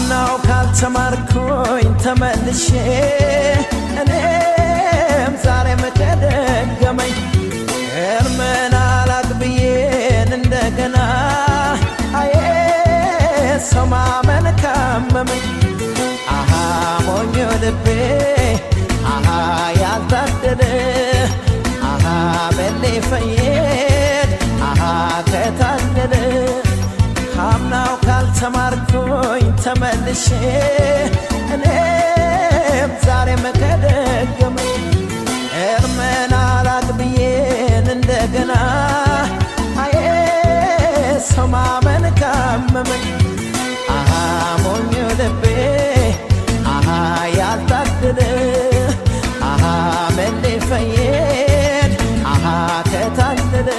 አምናው ካልተማርኩኝ ተመልሼ እኔም ዛሬም ተደገመኝ እርምን አላግብዬን እንደገና አዬ ሰው ማመን ካመመኝ አሃ ሞኞ ልቤ አሃ ያልታደለ አሃ በሌ ፈየድ አሃ ከታደለ አምናው ካልተማርኩኝ ተመልሼ እኔም ዛሬም ከደገመኝ እርምን አላግብዬን እንደገና አዬ ሰው ማመን ካመመኝ አሃ ሞኞ ልቤ አሃ ያልታደለ አሃ መሌ ፈየድ አሃ ከታደለ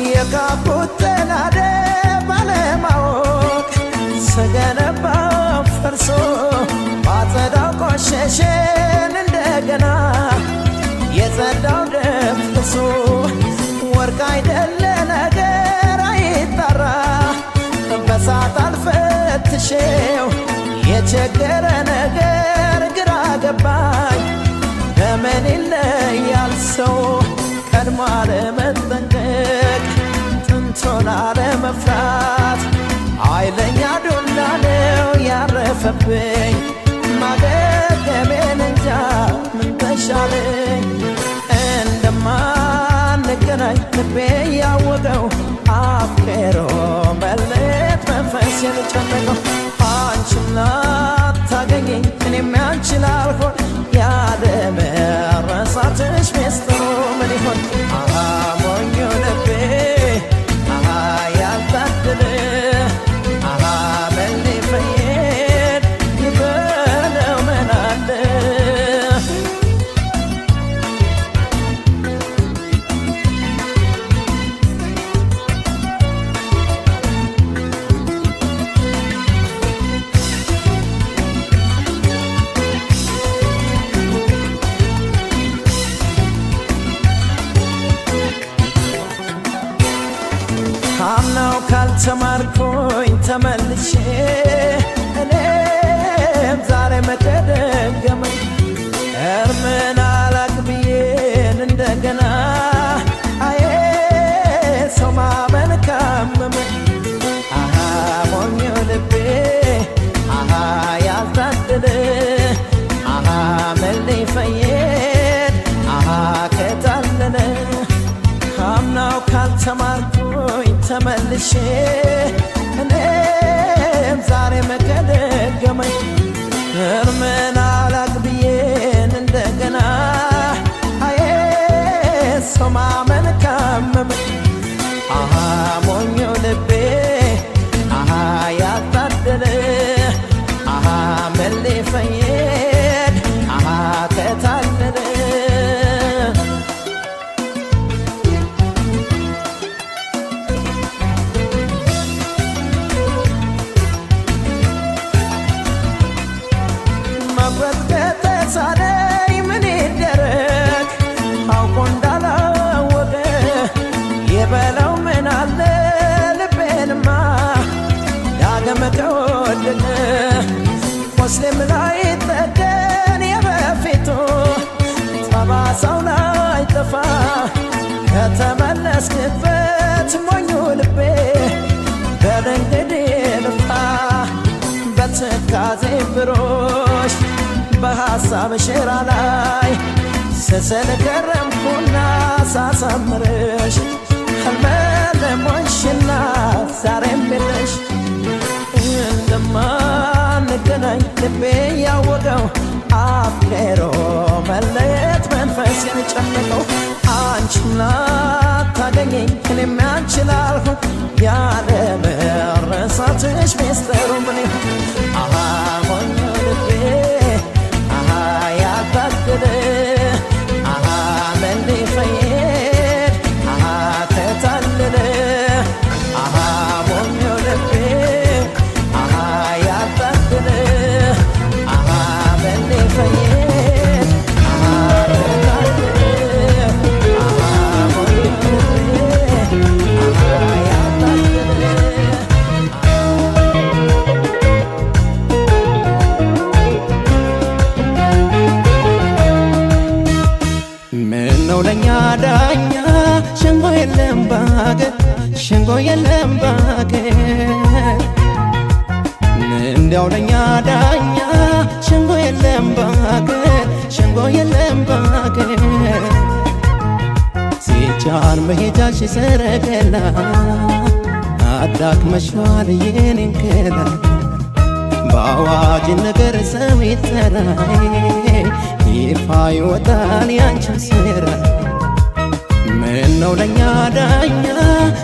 የካቡት ተናደ ባለማወቅ ስገነባው ፈርሶ ባጸዳው ቆሸሸን እንደገና የጸዳው ደፍርሶ ወርቅ አይደለ ነገር አይጣራ በሳት አልፈትሼው የቸገረ ነገር ግራ ገባኝ በምን ይለያል ሰው ቀድሞ አለመጠንቀቅ ጥንቶን አለመፍራት ኃይለኛ ዱላ ነው ያረፈብኝ ማገገሜን እንጃ ምን ተሻለኝ እንደማንገናኝ ልቤ ያወቀው አፍቅሮ መለየት መንፈሴን ጨነቀው አንቺም ላታገኘኝ እኔም ያንቺ ላልሆን ያለመረሳትሽ ሚስጥሩ ምን ይሆን አሃ ሞኞ ልቤ አሃ ያልታደለ አሃ በሌ ፈየድ ይበለው ምን አለ አምናው ካልተማርኩኝ ተመልሼ እኔም ዛሬም ተደገመኝ እርምን አላግብዬን እንደገና አዬ ሰው ማመን ካመመኝ አሃ ሞኞ ልቤ አሃ ያልታደለ አሃ መሌ ፈየድ አሃ ከታለለ አምናው ካልተማርኩኝ ተመልሼ እኔም ዛሬም ከደገመኝ እርምን አላግብዬን እንደገና አዬ ሰው ማመን ካመመኝ አሃ ሞኞ ልቤ አሃ ያልታደለ አሃ መሌ ፈየድ አሃ ከታደለ መቁረጥ ከተሳነኝ ምን ይደረግ አውቆ እንዳላወቀ የበለው ምን አለ ልቤንማ ዳግም ከወደቀ ቁስሌም ላይ ጠገን የበፊቱ ጠባሳው ላይ ጠፋ ከተመለስክበት ሞኙ ልቤ በል እንግዲህ ልፋ በትካዜ ብሮሽ በሐሳብ ሸራ ላይ ስስል ከረምኩና ሳሳምርሽ ህልመለሞንሽና ዛሬም የለሽ እንደማንገናኝ ልቤ ያወቀው አፍቅሮ መለየት መንፈሴን ጨነቀው አንቺም ላታገኘኝ እኔም ያንቺ ላልሆን ያለመረሳትሽ ሚስጥሩ ምን ይሆን አሃ ሞኞ ልቤ አሃ ያልታደለ አሃ መሌ ፈየድ አሃ ከታለለ አሃ ሞኞ ልቤ አሃ ያልታደለ አሃ መሌ ፈየድ ሸንጎ የለም ባገር እንዲያው ለኛ ዳኛ ሸንጎ የለም ባገር ሸንጎ የለም ባገር ሲጫን መሄጃሽ ሰረገላ አዳክመሽዋል የኔን ገላ በአዋጅ ነገር ሰው ይጠራይ ይፋ ይወጣል ያንቺን ስራ ምነው ለኛ ዳኛ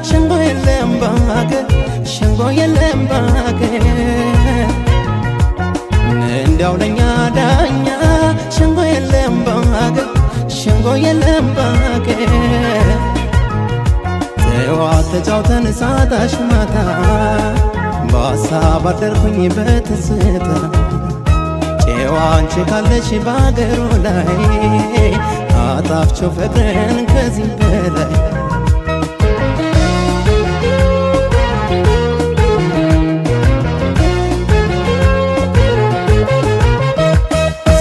ሸንጎ የለም ባገር ሸንጎ የለም ባገር እንዲያው ለኛ ዳኛ ሸንጎ የለም ባገር ሸንጎ የለም ባገር ጠዋት ተጫውተን ሳታሽ ማታ በሀሳብ አደርኩኝ በትዝታ ጨዋ አንቺ ካለሽ ባገሩ ላይ አጣፍቸው ፍቅርን ከዚህ በላይ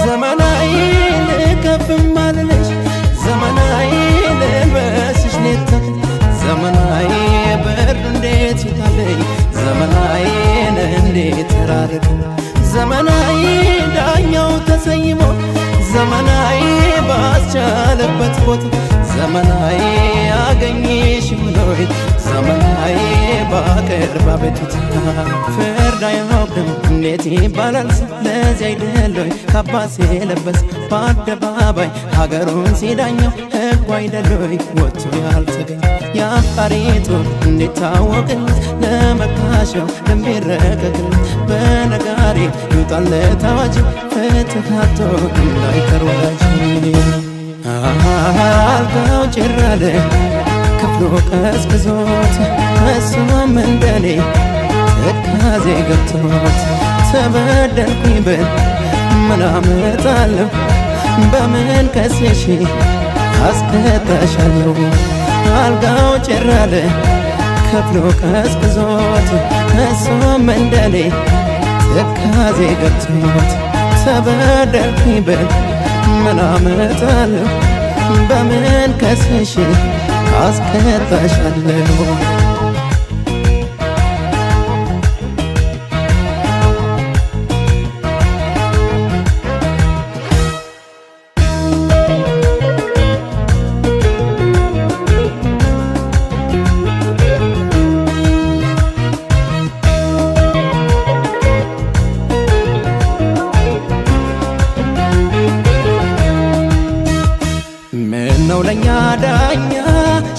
ዘመናዊ ልከፍም አልልሽ ዘመናዊ ልልበስሽ ኔታ ዘመናዊ ብር እንዴት ይታለይ ዘመናዊን እንዴት ተራርቅ ዘመናዊ ዳኛው ተሰይሞ ዘመናዊ ባስቻለበት ቦታ ዘመናዊ አገኘሽ ብሎይ ዘመናዊ ባቀርባ ቤቱታ ፍርድ አያውቅም እንዴት ይባላል ለዚህ አይደለይ ካባስ የለበስ በአደባባይ ሀገሩን ሲዳኘው ሕጉ አይደለይ ወጥቶ ያልተገኘ የአፍቃሪቱ እንዴት ታወቅለት ለመካሸው ለሚረቀቅለት በነጋሪ ይውጣለት አዋጅ ፍትህ አጥቶ እንዳይቀር ወዳጅ አልጋው ጭር አለ ክፍሉ ቀዝቅዞት እሱም እንደኔ ትካዜ ገብቶት ተበደልኩኝ ብል ምን አመጣለሁ በምን ከስሼ አስቀጣሻለሁ አልጋው ጭር አለ ክፍሉ ቀዝቅዞት እሱም እንደኔ ትካዜ ገብቶት ተበደልኩኝ ብል ምን አመጣለሁ በምን ከስሼ አስቀጣሻለሁ ምነው ለኛ ዳኛ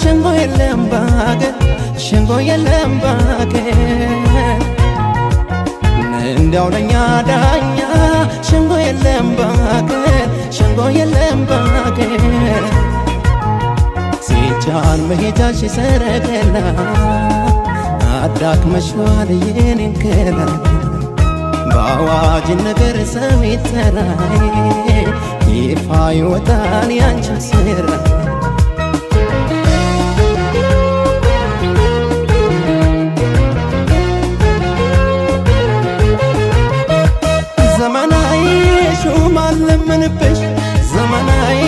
ሸንጎ የለም ባገር ሸንጎ የለም ባገር እንዲያው ለኛ ዳኛ ሸንጎ የለም ባገር ሸንጎ የለም ባገር ሲጫን መሄጃሽ ሰረገላ አዳክመሽዋል የኔን ገላ በአዋጅ ነገር ሰው ይጠራይ ይፋ ይወጣል ያንቺን ስራ ዘመናዊ ሹም አለምንብሽ ዘመናዊ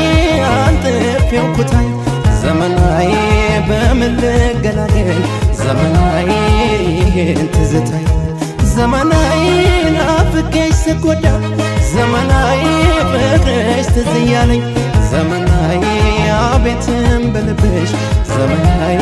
አንጥፌው ኩታይ ዘመናዊ በምን ልገላገል ዘመናዊ ይሄን ትዝታይ ዘመናዊ ናፍቄሽ ስጎዳ ዘመናዊ ፍቅርሽ ትዝ እያለኝ ዘመናዊ አቤትም በልብሽ ዘመናዊ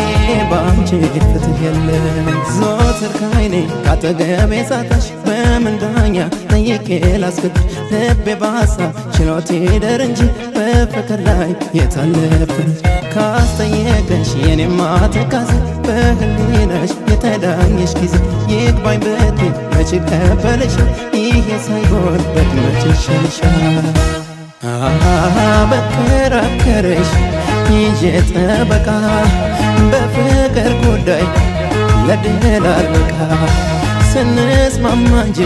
በአንቺ ፍትህ የለም ዘወትር ከዓይኔ ካጠገቤ ሳጣሽ በምን ዳኛ ጠይቄ ላስገድሽ ልቤ በሀሳብ ችሎት ይደር እንጂ በፍቅር ላይ የታለፍንሽ ካስጠየቀሽ የኔማ ትካዜ በህሊናሽ የተዳኘሽ ጊዜ ይግባኝ ብትይ መች ቀበልሻል ይሄ ሳይሆን በድመች ይሻልሻል በከራከረሽ ይዤ ጠበቃ በፍቅር ጉዳይ ለድል አልበቃ ስንስማማ እንጂ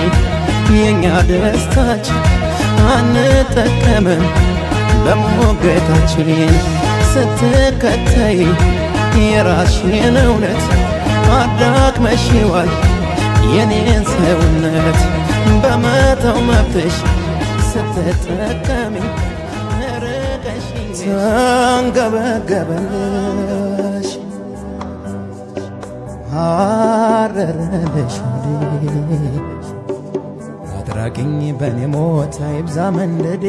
የኛ ደስታችን አንጠቀምም በሞገታችን ስትከተይ የራስሽን እውነት አዳክመሽዋል የኔን ሰውነት በመተው መብትሽ ስትጠቀሚ ተንገበገበልሽ አረረልሽ ወዴ አድራጊኝ በኔ ሞት አይብዛ መንደዴ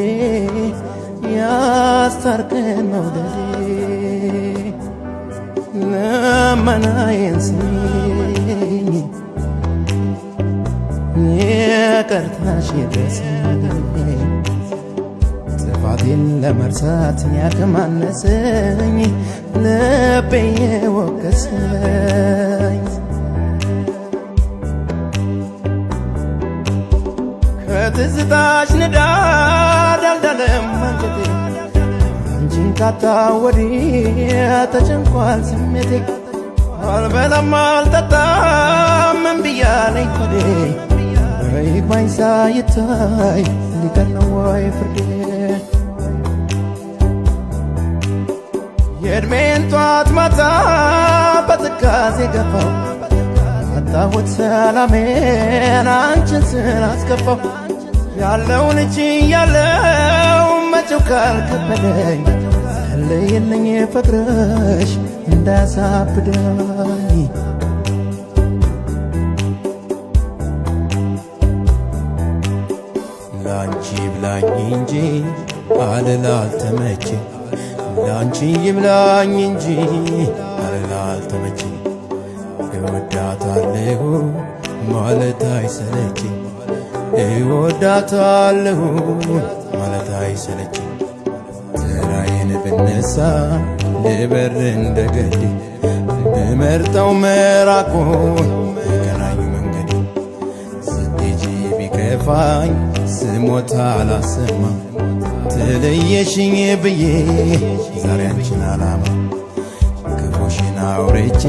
ያስታርቀን መውደዴ ልመናዬን ስሚኝ ይቅርታሽ ይድረሰኝ ጥፋቴን ለመርሳት ያከማነሰኝ ልቤ የወቀሰኝ ከትዝታሽ ንዳድ አልዳለም አንጀቴ አንቺን ካጣ ወዲያ ተጨንቋል ስሜቴ አልበላም አልጠጣም ምን ብያለኝ ሆዴ ይግባኝ ሳይታይ ሊቀር ነው ወይ ፍርዴ የዕድሜን ጧት ማታ በትካዜ ገፋው አጣሁት ሰላሜን አንቺን ስላስከፋው ያለውን እጅ ያለው መቼው ካልከበደኝ ጸልይልኝ ፍቅርሽ እንዳያሳብደኝ ላንቺ ብላኝ እንጂ አልል አልተመቸኝ ላንቺ ይብላኝ እንጂ አልል አልተመቸኝ እወዳታለሁ ማለት አይሰለችኝ እወዳታለሁ ማለት አይሰለችኝ ተራዬን ብነሳ ልበር እንደገድ ብመርጠው መራቁን የቀናኝ መንገድ ስትሄጂ ቢከፋኝ ስሞታ አላሰማ ተለየሽኝ ብዬ ዛሬ አንቺን አላማ ክፉሽን አውርቼ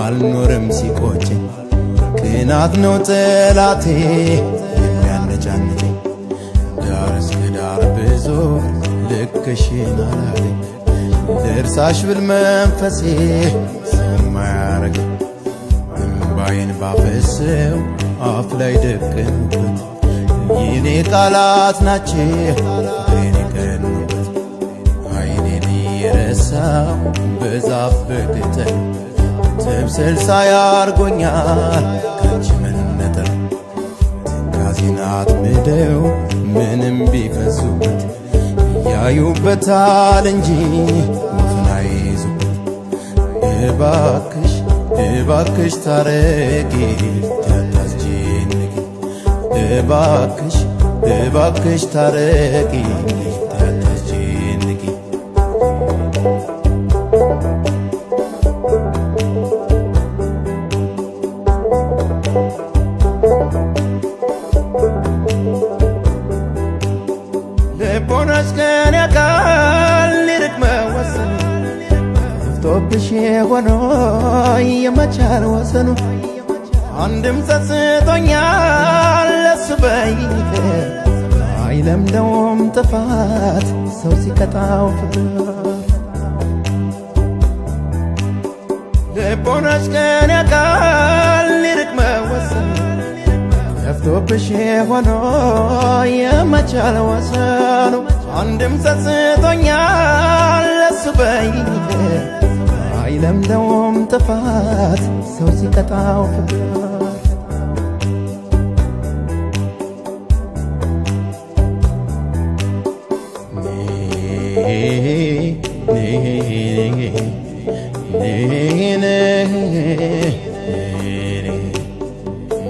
አልኖርም ሲቆጨኝ ቅናት ነው ጠላቴ የሚያነጫንጨኝ ዳር እስከ ዳር ብዞር ልክሽን አላለኝ ልርሳሽ ብል መንፈሴ ሰማ ያረገኝ እምባዬን ባፈሰው አፍ ላይ ደቀንኩበት የኔ ቃላት ናቸው ፍቅሬን የቀኑበት አይኔን የረሳው በዛፍ በቅጠል ትምስል ሳያርጎኛል ካንቺ መነጠል ትካዜን አጥምደው ምንም ቢፈሱበት ያዩበታል እንጂ ወፍን አይይዙበት እባክሽ እባክሽ ታረቂ ታታስጨንቂ እባክሽ እባክሽ ታረቂ ታታስጨንቂ ልቦናሽ ከኔ ያውቃል ሊርቅ መወሰኑ ጠፍቶብሽ የሆነ የመቻል ወሰኑ አንድም ጸጽቶኛል ለሱ በይቅር አይለምደውም ጥፋት ሰው ሲቀጣው ፍቅር ልቦናሽ ከኔ ያውቃል ሊርቅ መወሰኑ ጠፍቶብሽ የሆነ የመቻል ወሰኑ አንድም ጸጽቶኛል ለሱ በይቅር አይለምደውም ጥፋት ሰው ሲቀጣው ፍቅር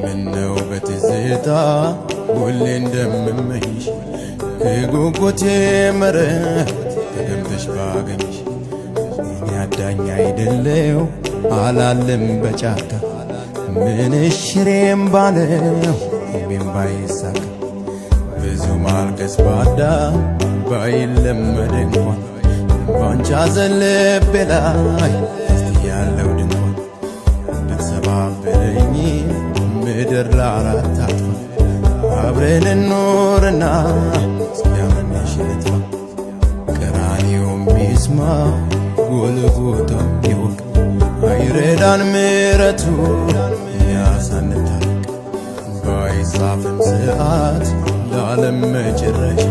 ምነው በትዝታ ሁሌ እንደምመኝሽ ከጉጉቴ መረብ ተገምተሽ ባገኝሽ እኔ አዳኝ አይደለው አላለም በጫካ ምንሽ ሽሬም ባለው እምቢም ባይሳካ ብዙ ማልቀስ ባዳ ባይለመድ እንኳን ባንቺ ሐዘን ልቤ ላይ እስቲ ያለው ድንኳን ብትሰባብረኝ ምድር ለአራት አጥፋ አብረን እንኖርና እስኪያመኝሽ ልጥፋ ቀራንዮም ቢስማ ጎልጎታም ቢወቅ አይረዳን ምሕረቱ ያሳንታል ባይጻፍም ሰዓት ለዓለም መጨረሻ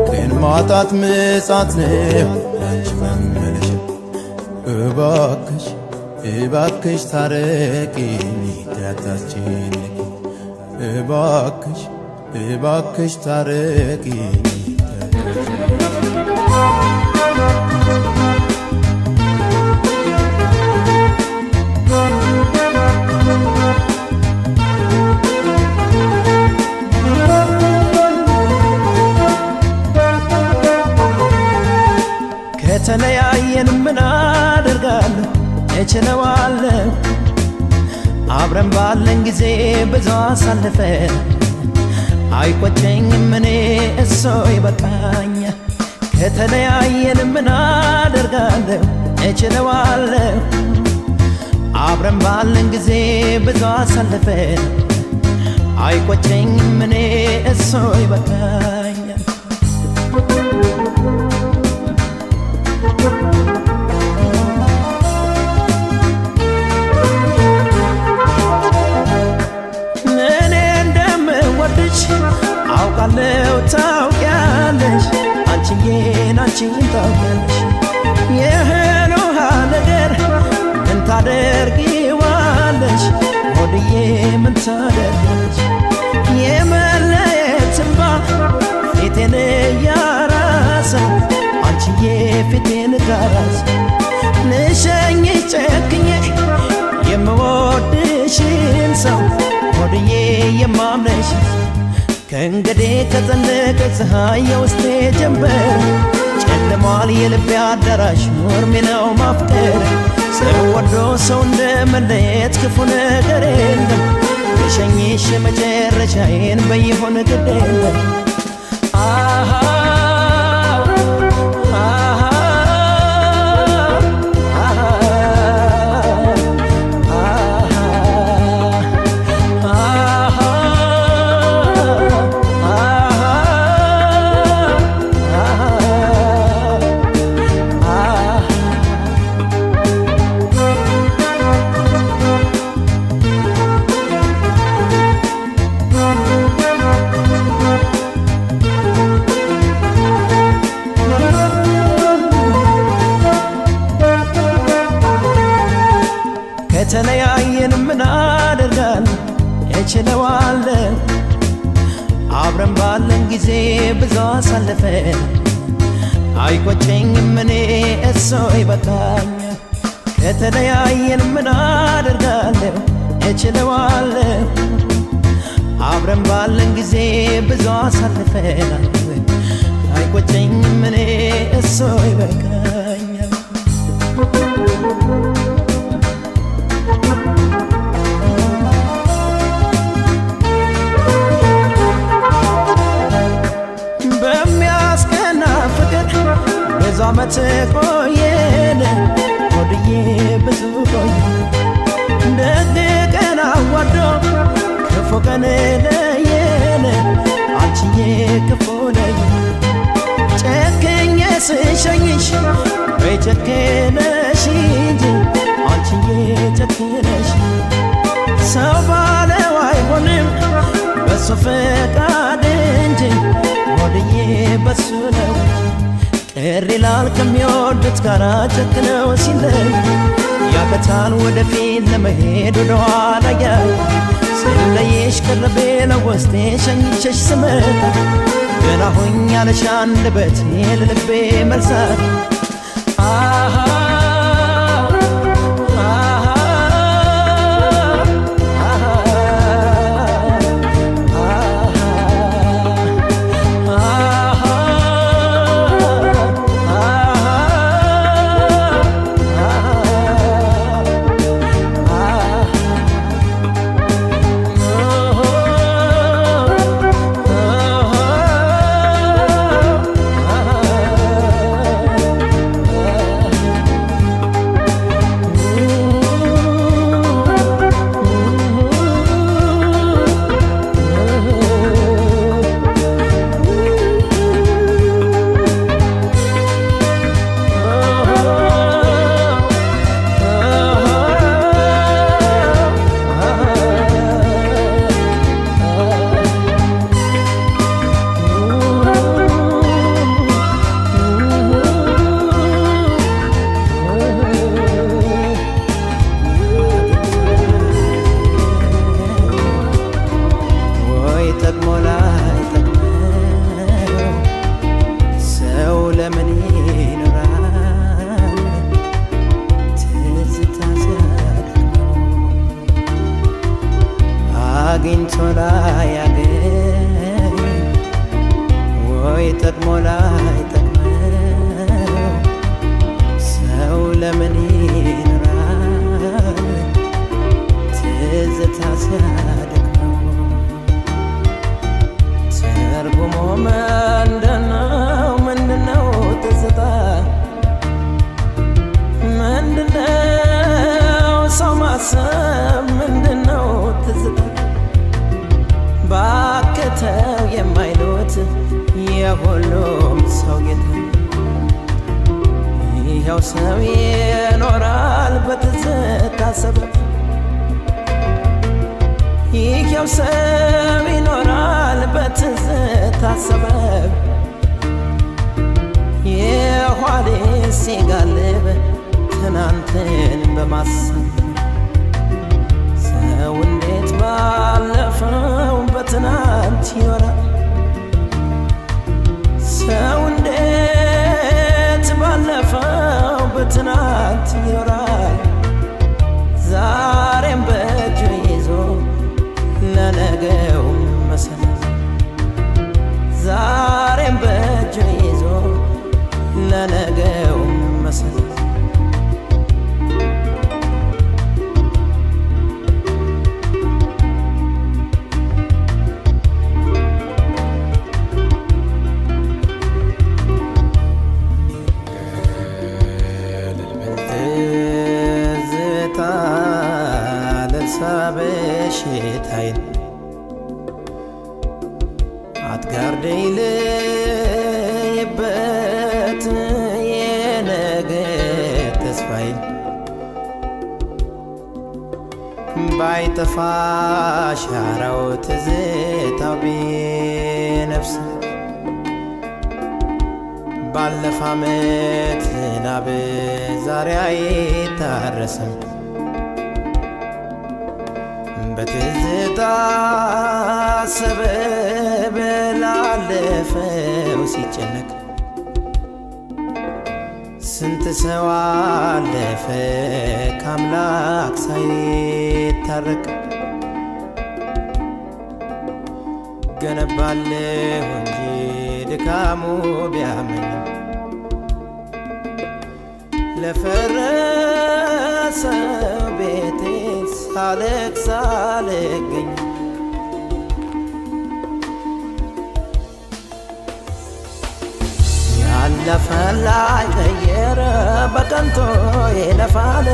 ቀን ማጣት ምጽአት ነው አንቺ መመለሻ እባክሽ እባክሽ ታረቂኝ ያታችን እባክሽ እባክሽ ታረቂኝ ከተለያየን ምን አደርጋለሁ እችለዋለሁ አብረን ባለን ጊዜ ብዙ አሳልፈን አይቆጨኝም እኔ እሱ ይበቃኛል ከተለያየን ምን አደርጋለሁ እችለዋለሁ አብረን ባለን ጊዜ ብዙ አሳልፈን አይቆጨኝም እኔ እሱ ይበቃኛል አውቃለሁ ታውቂያለሽ አንቺዬን ታውቂያለሽ የእህል ውሃ ነገር ምን ታደርጊዋለሽ ሆድዬ ምን ታደርጊያለሽ የመለየት እንባ ፊቴን እያራሰው አንቺዬ ፊቴን ጋራሰው ልሸኝሽ ጨክኜ የምወድሽን ሰው ሆድዬ የማምነሽ ከእንግዲህ ከጸለቀ ፀሐይ የውስጤ ጀንበር ጨልሟል የልቤ አዳራሽ ኖርሜ ነው ማፍቀር ሰው ወዶ ሰው እንደመለየት ክፉ ነገር የለም ልሸኝሽ መጨረሻዬን በይሆን ግድ የለም ከተለያየን ምን አደርጋለሁ እችለዋለሁ አብረን ባለን ጊዜ ብዙ አሳልፈን አይቆጨኝም እኔ እሱ ይበቃኛል ከተለያየን ምን አደርጋለሁ እችለዋለሁ አብረን ባለን ጊዜ ብዙ አሳልፈን አይቆጨኝም እኔ እሱ ይበቃኛል ብዙ ዓመት ቆየን ሆድዬ ብዙ ቆየን ደግ ቀን አዋዶ ክፉ ቀን ለየን አንቺዬ ክፉ ለየን ጨክኜ ስሸኝሽ ወይ ጨክነሽ እንጂ አንቺዬ ጨክነሽ ሰው ባለው አይሆንም በሱ ፈቃድ እንጂ ሆድዬ በሱ ነው ቅር ይላል ከሚወዱት ጋር ጨክነው ሲለይ ያቀታል ወደፊት ለመሄድ ወደኋላ ያይ ስለየሽ ቀረቤ ለውስጤ ሸኝቼሽ ስመጣ ገና ሆኛለሽ አንደበቴ ለልቤ መልሳት አግኝቶ ላያገኝ ወይ ጠቅሞ ላይጠቅመው ሰው ለምን ይኖራል ትዝታ ሲያደክመው? ትርጉሙ ምንድነው? ምንድነው ትዝታ? ምንድነው ሰው ማሰብ? ምንድነው ትዝታ? ባከተው የማይሉት የሁሉም ሰው ጌታ ይኸው ሰው ይኖራል በትዝታ ሰበብ። ይኸው ሰው ይኖራል በትዝታ ሰበብ። የኋሌ ሲጋልብ ትናንትን በማሰብ ሰው እንዴት ባለፈው በትናንት ይኖራል? ሰው እንዴት ባለፈው በትናንት ይኖራል? ዛሬም በእጁ ይዞ ለነገው መሰረት ዛሬም በእጁ ይዞ ለነገው መሰረት በሽታዬን አትጋርደኝ ልይበት የነገ ተስፋዬን ባይጠፋ ሻራው ትዝታው ቢነፍስ ባለፈ ዓመት ዝናብ ዛሬ አይታረስም በትዝታ ሰበብ ላለፈው ሲጨነቅ ስንት ሰው አለፈ ከአምላክ ሳይታረቅ። ገነባለሁ እንጂ ድካሙ ቢያመኝም ለፈረሰው ቤቴ ሳለቅስ አልገኝ። ያለፈን ላይቀይር በከንቱ ይለፋል።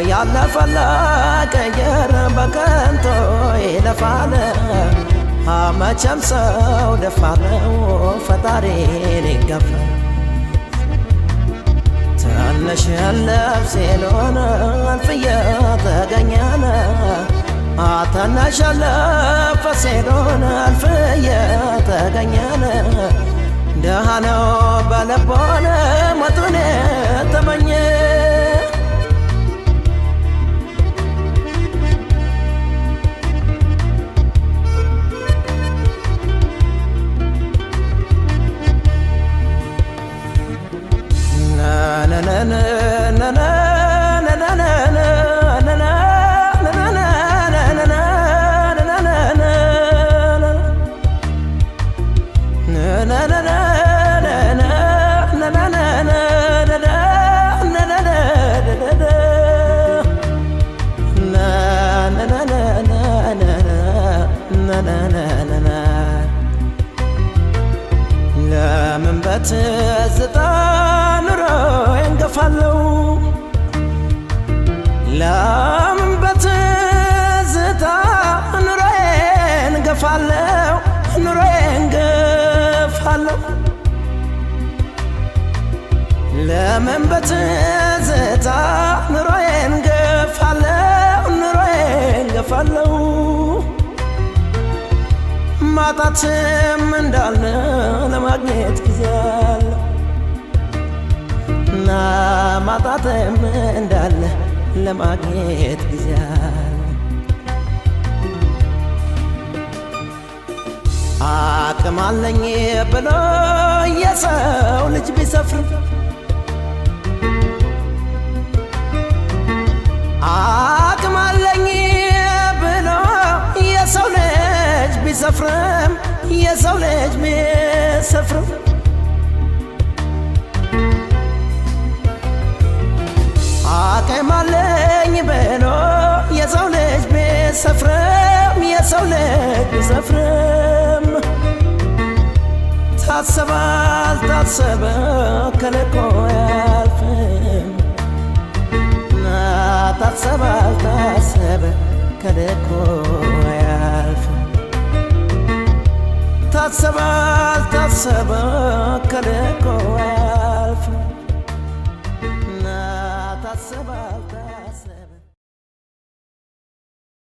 ያለፈን ላይቀይር በከንቱ ይለፋል። መቼም ሰው ደፋር ነው ፈጣሪን ይገፋል። ትንሽ ያለፍ ሲሎን አልፍዬ ተገኘነ ትንሽ ያለፍ ሲሎን አልፍዬ ተገኘነ ደሃ ነው በልቦን ሞቱን ተመኘ። ለምን በትዝታ ኑሮዬን ገፋለሁ? ለምን በትዝታ ኑሮዬን ገፋለሁ? ኑሮዬን ገፋለሁ። ለምን በትዝታ ኑሮዬን ገፋለሁ? ኑሮዬን ገፋለሁ። ማጣትም እንዳለ ለማግኘት ጊዜ አለ እና ማጣትም እንዳለ ለማግኘት ጊዜ አለ። አቅም አለኝ ብሎ የሰው ልጅ ቢሰፍር አቅም አለኝ ብሎ ቢሰፍርም የሰው ልጅ ቢሰፍርም አቅም አለኝ ብሎ የሰው ልጅ ቢሰፍርም የሰው ልጅ ቢሰፍርም ታሰበ አልታሰበ ከልኮ አያልፍም ታሰበ አልታሰበ ከልኮ አያልፍም ታሰበ አልታሰበ ከልኮ አያልፍም